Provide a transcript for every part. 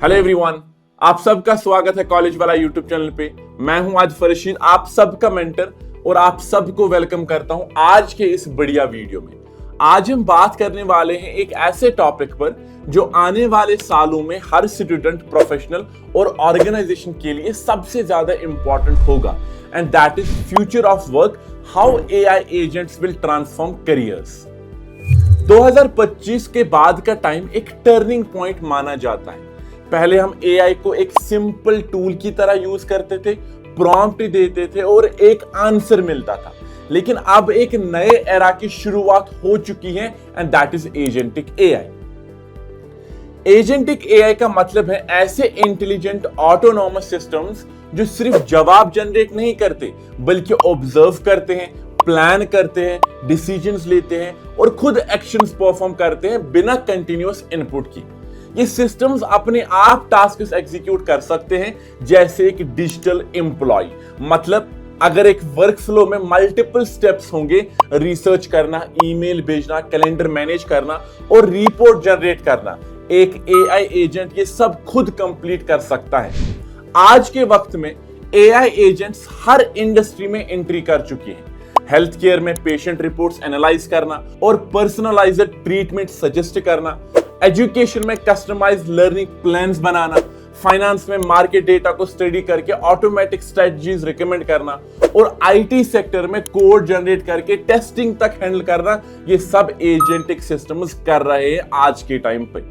Hello everyone, आप सबका स्वागत है कॉलेज वाला यूट्यूब चैनल पे। मैं हूं आज फरशीन, आप सबका मेंटर, और आप सबको वेलकम करता हूं आज के इस बढ़िया वीडियो में। आज हम बात करने वाले हैं एक ऐसे टॉपिक पर जो आने वाले सालों में हर स्टूडेंट, प्रोफेशनल और ऑर्गेनाइजेशन के लिए सबसे ज्यादा इंपॉर्टेंट होगा, and that is future of work, how AI agents will transform careers. 2025 के बाद का टाइम एक टर्निंग पॉइंट माना जाता है। पहले हम एआई को एक सिंपल टूल की तरह यूज करते थे, प्रॉम्प्ट देते थे और एक आंसर मिलता था। लेकिन अब एक नए एरा की शुरुआत हो चुकी है, and that is agentic AI. Agentic AI का मतलब है ऐसे इंटेलिजेंट ऑटोनॉमस सिस्टम्स जो सिर्फ जवाब जनरेट नहीं करते, बल्कि ऑब्जर्व करते हैं, प्लान करते हैं, डिसीजंस लेते हैं और खुद एक्शंस परफॉर्म करते हैं बिना कंटिन्यूअस इनपुट की। ये सिस्टम्स अपने आप टास्क एग्जीक्यूट कर सकते हैं, जैसे एक डिजिटल एम्प्लॉय। मतलब अगर एक वर्क फ्लो में मल्टीपल स्टेप्स होंगे, रिसर्च करना, ईमेल भेजना, कैलेंडर मैनेज करना और रिपोर्ट जनरेट करना, एक एआई एजेंट ये सब खुद कंप्लीट कर सकता है। आज के वक्त में एआई एजेंट्स हर इंडस्ट्री में एंट्री कर चुके हैं। हेल्थ केयर में पेशेंट रिपोर्ट्स एनालाइज करना और पर्सनलाइज्ड ट्रीटमेंट सजेस्ट करना, एजुकेशन में कस्टमाइज्ड लर्निंग प्लान्स बनाना, फाइनेंस में मार्केट डेटा को स्टडी करके ऑटोमेटिक स्ट्रेटजीज रिकमेंड करना और आईटी सेक्टर में कोड जनरेट करके टेस्टिंग तक हैंडल करना, ये सब एजेंटिक सिस्टम्स कर रहे हैं आज के टाइम पे।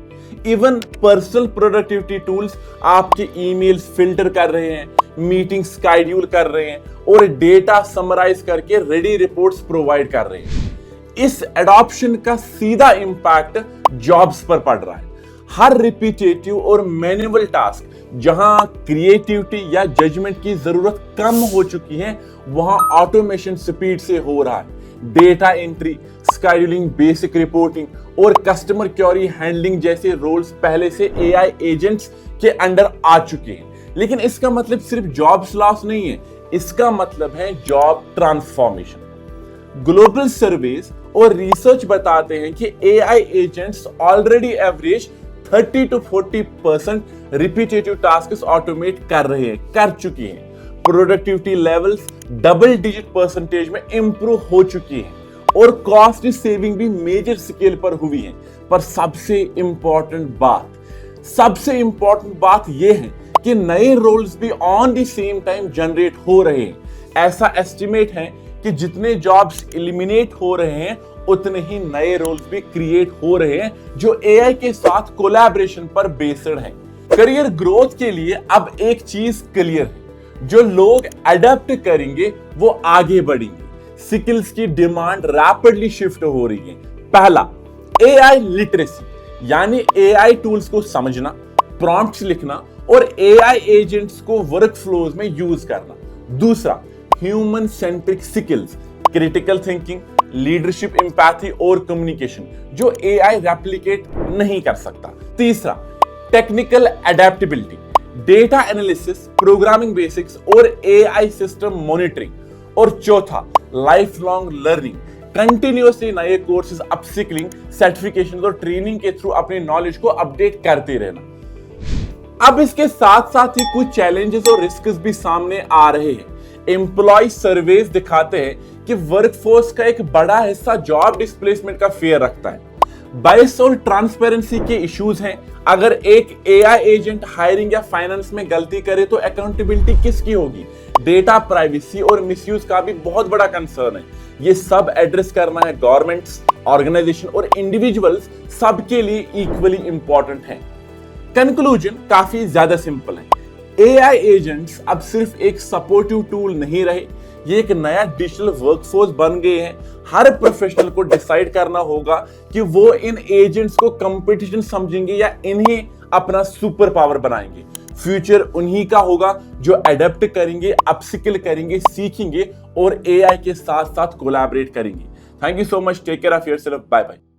इवन पर्सनल प्रोडक्टिविटी टूल्स आपके ईमेल्स फिल्टर कर रहे हैं, मीटिंग स्केड्यूल कर रहे हैं और डेटा समराइज करके रेडी रिपोर्ट्स प्रोवाइड कर रहे हैं। इस एडॉप्शन का सीधा इंपैक्ट जॉब्स पर पड़ रहा है। हर रिपीटेटिव और मैनुअल टास्क जहां क्रिएटिविटी या जजमेंट की जरूरत कम हो चुकी है, वहां ऑटोमेशन स्पीड से हो रहा है। Data entry, scheduling, basic reporting और कस्टमर क्वेरी हैंडलिंग जैसे रोल्स पहले से एआई एजेंट्स के अंडर आ चुके हैं। लेकिन इसका मतलब सिर्फ जॉब्स लॉस नहीं है, इसका मतलब है जॉब ट्रांसफॉर्मेशन। ग्लोबल सर्वेज और रिसर्च बताते हैं कि AI agents already average 30 to 40% repetitive tasks automate कर चुकी हैं। Productivity levels double digit percentage में इंप्रूव हो चुकी हैं और कॉस्ट सेविंग भी मेजर स्केल पर हुई है। पर सबसे इंपॉर्टेंट बात यह है कि नए रोल्स भी on the same time generate हो रहे हैं। ऐसा एस्टिमेट है कि जितने जॉब्स एलिमिनेट हो रहे हैं, उतने ही नए रोल्स भी क्रिएट हो रहे हैं जो एआई के साथ कोलैबोरेशन पर बेस्ड हैं। करियर ग्रोथ के लिए अब एक चीज क्लियर है, जो लोग अडेप्ट करेंगे वो आगे बढ़ेंगे। स्किल्स की डिमांड रैपिडली शिफ्ट हो रही है। पहला, एआई लिटरेसी, यानी एआई टूल्स को समझना, प्रॉम्प्ट्स लिखना और एआई एजेंट्स को वर्क फ्लोज में यूज करना। दूसरा, human centric skills, critical thinking, leadership, empathy और कम्युनिकेशन, जो एआई रेप्लिकेट नहीं कर सकता। तीसरा, technical adaptability, data analysis, programming basics और एआई सिस्टम मॉनिटरिंग। और चौथा, लाइफ लॉन्ग लर्निंग, कंटिन्यूअसली नए कोर्सेज, अपस्किलिंग, सर्टिफिकेशन और ट्रेनिंग के थ्रू अपने नॉलेज को अपडेट करते रहना। अब इसके साथ साथ ही कुछ चैलेंजेस और रिस्क्स भी सामने आ रहे हैं। एम्प्लॉय सर्वेज दिखाते हैं कि वर्कफोर्स का एक बड़ा हिस्सा जॉब डिस्प्लेसमेंट का फेयर रखता है। बायस और ट्रांसपेरेंसी के इश्यूज हैं। अगर एक एआई एजेंट हायरिंग या फाइनेंस में गलती करे तो अकाउंटेबिलिटी किसकी होगी? डेटा प्राइवेसी और मिसयूज का भी बहुत बड़ा कंसर्न है। ये सब एड्रेस करना है गवर्नमेंट्स, ऑर्गेनाइजेशन और इंडिविजुअल्स सबके लिए इक्वली इंपॉर्टेंट है। कंक्लूजन काफी ज्यादा सिंपल है। एआई एजेंट्स अब सिर्फ एक सपोर्टिव टूल नहीं रहे, ये एक नया डिजिटल वर्कफोर्स बन गए हैं। हर प्रोफेशनल को डिसाइड करना होगा कि वो इन एजेंट्स को कंपटीशन समझेंगे या इन्हें अपना सुपर पावर बनाएंगे। फ्यूचर उन्हीं का होगा जो अडेप्ट करेंगे, अपस्किल करेंगे, सीखेंगे और एआई के साथ साथ कोलैबोरेट करेंगे। Thank you so much, take care of yourself, bye bye.